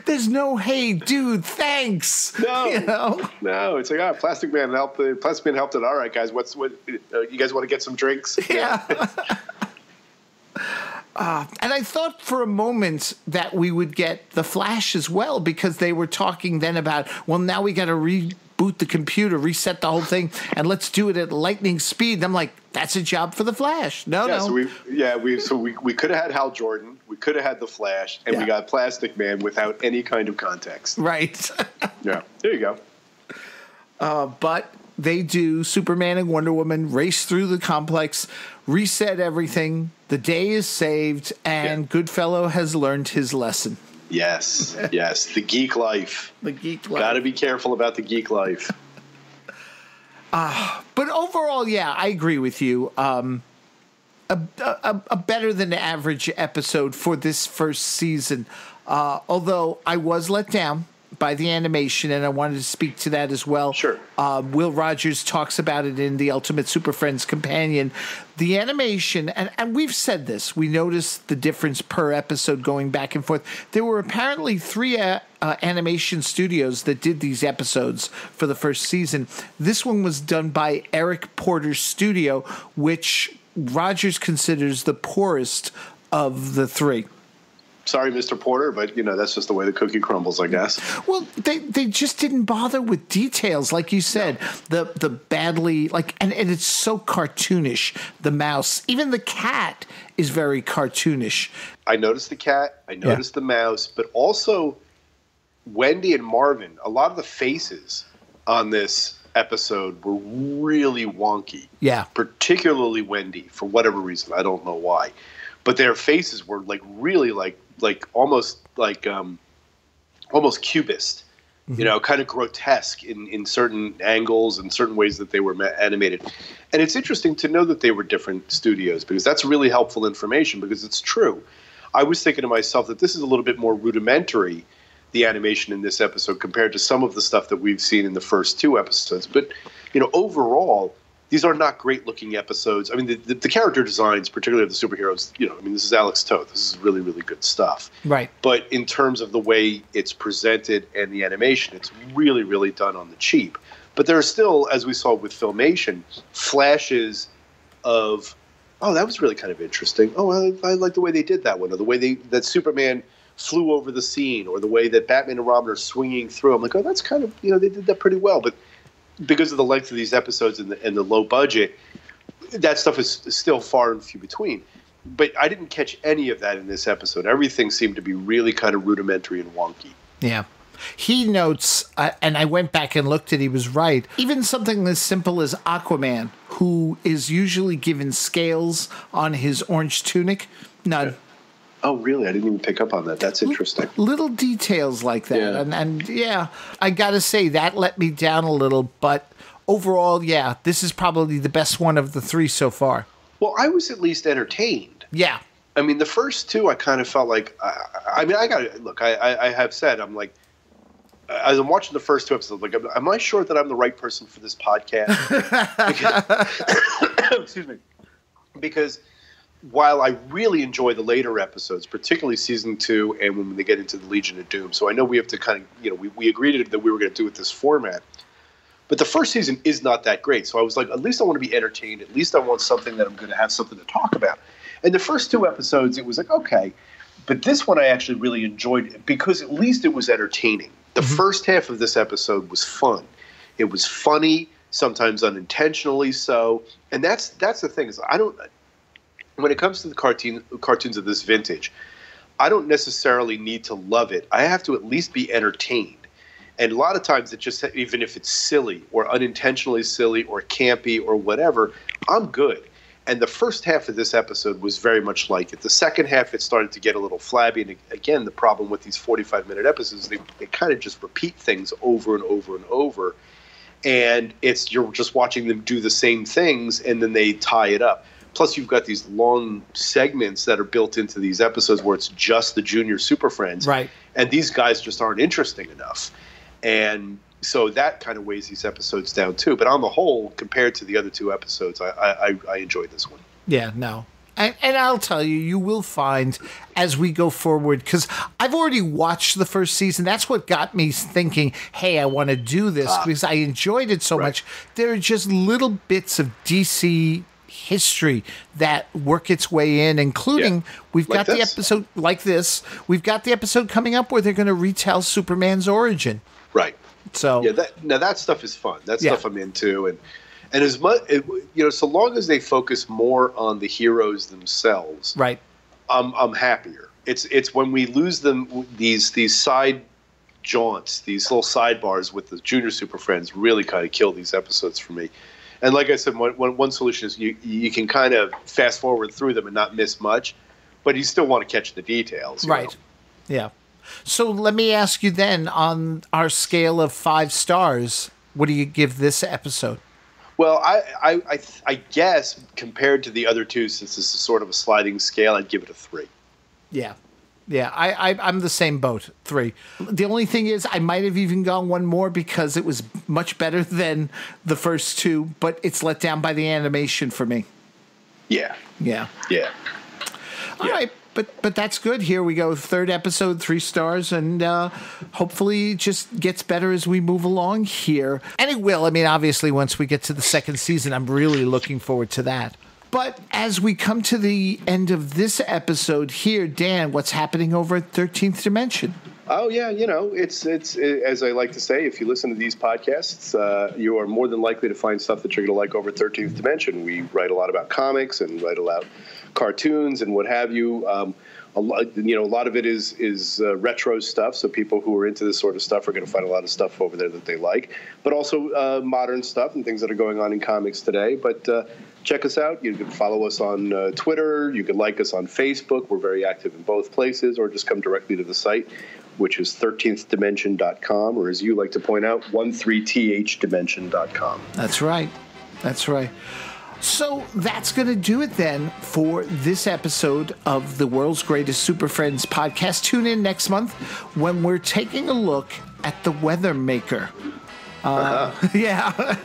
There's no, hey, dude, thanks. No, no. It's like, Plastic Man helped. Plastic Man helped it. All right, guys. What? You guys want to get some drinks? Yeah. And I thought for a moment that we would get the Flash as well, because they were talking then about, well, now we got to reboot the computer, reset the whole thing, and let's do it at lightning speed. And I'm like, that's a job for the Flash. No. So we could have had Hal Jordan, we could have had the Flash, and we got Plastic Man without any kind of context. Right. Yeah, there you go. But they do. Superman and Wonder Woman race through the complex, reset everything. The day is saved, and Goodfellow has learned his lesson. Yes. The geek life. The geek life. Got to be careful about the geek life. But overall, I agree with you. A better than average episode for this first season. Although I was let down by the animation, and I wanted to speak to that as well. Sure. Will Rogers talks about it in the Ultimate Super Friends Companion. The animation, and we've said this, we noticed the difference per episode going back and forth. There were apparently 3 animation studios that did these episodes for the first season. This one was done by Eric Porter's studio, which Rogers considers the poorest of the 3. Sorry, Mr. Porter, but that's just the way the cookie crumbles, I guess. Well, they just didn't bother with details, like you said. The badly and it's so cartoonish. The mouse, even the cat, is very cartoonish. I noticed the cat. I noticed the mouse, but also Wendy and Marvin. A lot of the faces on this episode were really wonky. Yeah, particularly Wendy, for whatever reason. I don't know why, but their faces were really almost cubist, kind of grotesque in certain angles and certain ways that they were animated. And it's interesting to know that they were different studios, because that's really helpful information, because it's true. I was thinking to myself that this is a little bit more rudimentary, the animation in this episode, compared to some of the stuff that we've seen in the first 2 episodes. But, overall, these are not great-looking episodes. I mean, the character designs, particularly of the superheroes, this is Alex Toth. This is really, really good stuff. Right. But in terms of the way it's presented and the animation, it's really, really done on the cheap. But there are still, as we saw with Filmation, flashes of, oh, that was really kind of interesting. Oh, I like the way they did that one, or the way that Superman flew over the scene, or the way that Batman and Robin are swinging through. I'm like, oh, that's kind of, they did that pretty well. But because of the length of these episodes and the low budget, that stuff is still far and few between. But I didn't catch any of that in this episode. Everything seemed to be really kind of rudimentary and wonky. Yeah. He notes, and I went back and looked at, he was right, even something as simple as Aquaman, who is usually given scales on his orange tunic, none. Yeah. Oh, really? I didn't even pick up on that. That's interesting. Little details like that. Yeah. And yeah, I got to say, that let me down a little. But overall, yeah, this is probably the best one of the 3 so far. Well, I was at least entertained. Yeah. I mean, the first 2, I kind of felt like, I have said, I'm like, as I'm watching the first 2 episodes, like, am I sure that I'm the right person for this podcast? Excuse me. Because while I really enjoy the later episodes, particularly season 2 and when they get into the Legion of Doom, so I know we have to kind of, we agreed that we were going to do it this format. But the first season is not that great. So I was like, at least I want to be entertained. At least I want something that I'm going to have something to talk about. And the first 2 episodes, it was like, okay. But this one I actually really enjoyed because at least it was entertaining. The first half of this episode was fun. It was funny, sometimes unintentionally so. And that's the thing is when it comes to the cartoons of this vintage, I don't necessarily need to love it. I have to at least be entertained. And a lot of times it just, even if it's silly or unintentionally silly or campy or whatever, I'm good. And the first half of this episode was very much like it. The second half, it started to get a little flabby. And again, the problem with these 45-minute episodes, they kind of just repeat things over and over and over. And you're just watching them do the same things, and then they tie it up. Plus, you've got these long segments that are built into these episodes where it's just the junior Super Friends. Right. And these guys just aren't interesting enough. And so that kind of weighs these episodes down, too. But on the whole, compared to the other 2 episodes, I enjoyed this one. Yeah, no. And I'll tell you, you will find as we go forward, because I've already watched the first season. That's what got me thinking, hey, I want to do this because I enjoyed it so much. There are just little bits of DC history that work its way in, including we've got the episode like this. We've got the episode coming up where they're going to retell Superman's origin. Right. So that stuff is fun. That stuff I'm into, and as much so long as they focus more on the heroes themselves, right? I'm happier. It's when we lose them, these side jaunts, these little sidebars with the junior Super Friends really kind of kill these episodes for me. And like I said, one solution is you can kind of fast forward through them and not miss much, but you still want to catch the details, right? know? Yeah. So let me ask you then, on our scale of 5 stars, what do you give this episode? Well, I guess compared to the other 2, since this is sort of a sliding scale, I'd give it a 3. Yeah. Yeah, I'm the same boat, 3. The only thing is I might have even gone one more because it was much better than the first 2, but it's let down by the animation for me. Yeah. Yeah. Yeah. All right, but that's good. Here we go, 3rd episode, 3 stars, and hopefully it just gets better as we move along here. And it will. I mean, obviously, once we get to the 2nd season, I'm really looking forward to that. But as we come to the end of this episode here, Dan, what's happening over at 13th Dimension? Oh, yeah, it's as I like to say, if you listen to these podcasts, you are more than likely to find stuff that you're going to like over 13th Dimension. We write a lot about comics and write about cartoons and what have you. A lot of it is retro stuff, so people who are into this sort of stuff are going to find a lot of stuff over there that they like, but also modern stuff and things that are going on in comics today. But check us out. You can follow us on Twitter. You can like us on Facebook. We're very active in both places, or just come directly to the site, which is 13thdimension.com, or as you like to point out, 13thdimension.com. That's right. That's right. So that's going to do it then for this episode of the World's Greatest Super Friends podcast. Tune in next month when we're taking a look at the Weather Maker. Yeah.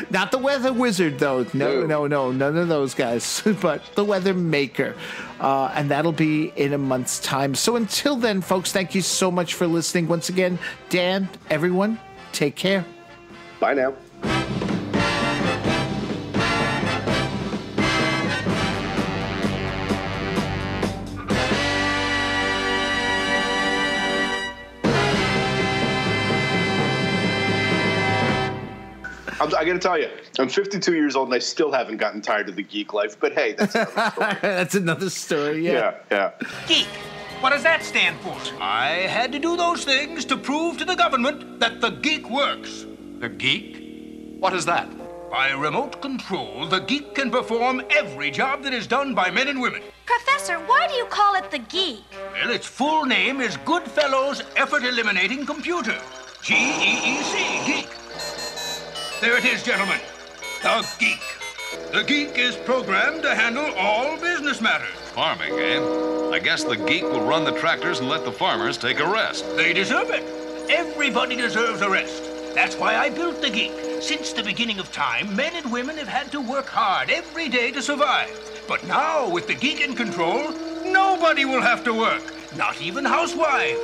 Not the Weather Wizard, though. No, none of those guys. But the Weather Maker. And that'll be in a month's time. So until then, folks, thank you so much for listening. Once again, Dan, everyone, take care. Bye now. I got to tell you, I'm 52 years old and I still haven't gotten tired of the geek life. But hey, that's another story. That's another story, yeah. Yeah. Geek. What does that stand for? I had to do those things to prove to the government that the geek works. The geek? What is that? By remote control, the geek can perform every job that is done by men and women. Professor, why do you call it the geek? Well, its full name is Goodfellow's Effort Eliminating Computer. GEEC, geek. There it is, gentlemen. The geek. The geek is programmed to handle all business matters. Farming, eh? I guess the geek will run the tractors and let the farmers take a rest. They deserve it. Everybody deserves a rest. That's why I built the geek. Since the beginning of time, men and women have had to work hard every day to survive. But now, with the geek in control, nobody will have to work. Not even housewives.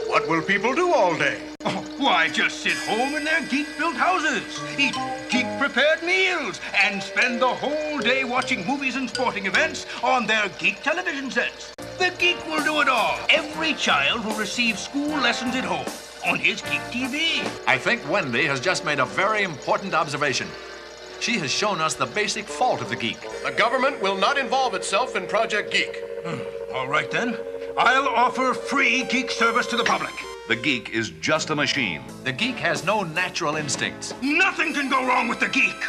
What will people do all day? Oh, why, just sit home in their geek-built houses, eat geek-prepared meals, and spend the whole day watching movies and sporting events on their geek television sets. The geek will do it all. Every child will receive school lessons at home on his geek TV. I think Wendy has just made a very important observation. She has shown us the basic fault of the geek. The government will not involve itself in Project Geek. All right, then. I'll offer free geek service to the public. The geek is just a machine. The geek has no natural instincts. Nothing can go wrong with the geek.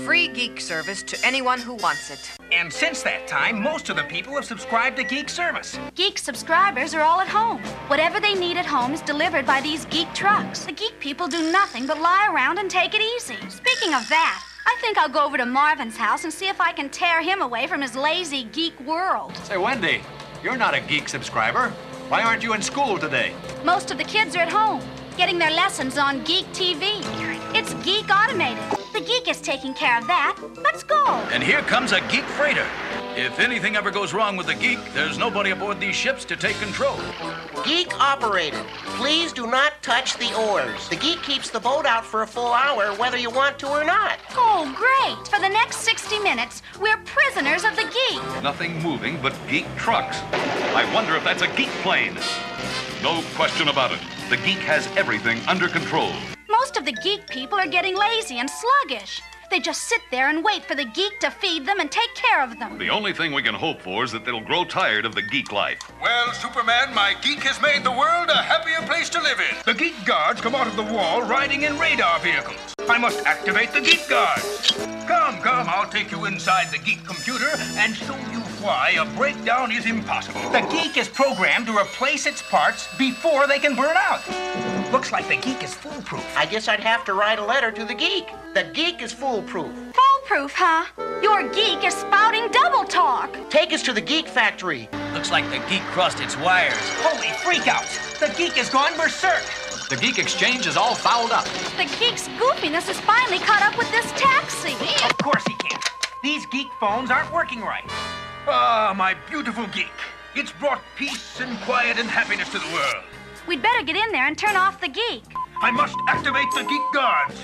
Free geek service to anyone who wants it. And since that time, most of the people have subscribed to geek service. Geek subscribers are all at home. Whatever they need at home is delivered by these geek trucks. The geek people do nothing but lie around and take it easy. Speaking of that, I think I'll go over to Marvin's house and see if I can tear him away from his lazy geek world. Say, Wendy, you're not a geek subscriber. Why aren't you in school today? Most of the kids are at home, getting their lessons on Geek TV. It's Geek Automated. The geek is taking care of that. Let's go. And here comes a geek freighter. If anything ever goes wrong with the geek, there's nobody aboard these ships to take control. Geek operated. Please do not touch the oars. The geek keeps the boat out for a full hour, whether you want to or not. Oh, great. For the next 60 minutes, we're prisoners of the geek. Nothing moving but geek trucks. I wonder if that's a geek plane. No question about it. The geek has everything under control. Most of the geek people are getting lazy and sluggish. They just sit there and wait for the geek to feed them and take care of them. The only thing we can hope for is that they'll grow tired of the geek life. Well, Superman, my geek has made the world a happier place to live in. The geek guards come out of the wall riding in radar vehicles. I must activate the geek guards. Come, I'll take you inside the geek computer and show you why a breakdown is impossible. The geek is programmed to replace its parts before they can burn out. Looks like the geek is foolproof. I guess I'd have to write a letter to the geek. The geek is foolproof. Foolproof, huh? Your geek is spouting double talk. Take us to the geek factory. Looks like the geek crossed its wires. Holy freakouts! The geek has gone berserk. The geek exchange is all fouled up. The geek's goofiness has finally caught up with this taxi. Of course he can't. These geek phones aren't working right. Ah, my beautiful geek. It's brought peace and quiet and happiness to the world. We'd better get in there and turn off the geek. I must activate the geek guards.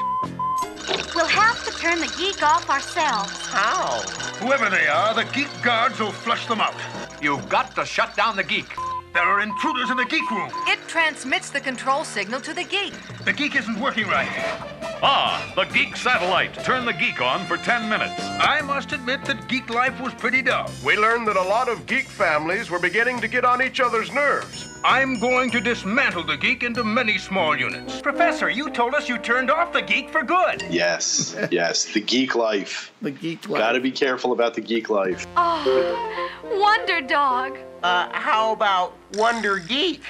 We'll have to turn the geek off ourselves. How? Whoever they are, the geek guards will flush them out. You've got to shut down the geek. There are intruders in the geek room. It transmits the control signal to the geek. The geek isn't working right. Ah, the geek satellite. Turn the geek on for 10 minutes. I must admit that geek life was pretty dull. We learned that a lot of geek families were beginning to get on each other's nerves. I'm going to dismantle the geek into many small units. Professor, you told us you turned off the geek for good. Yes, yes, the geek life. The geek life. Gotta be careful about the geek life. Oh, Wonder Dog. How about Wonder Geek?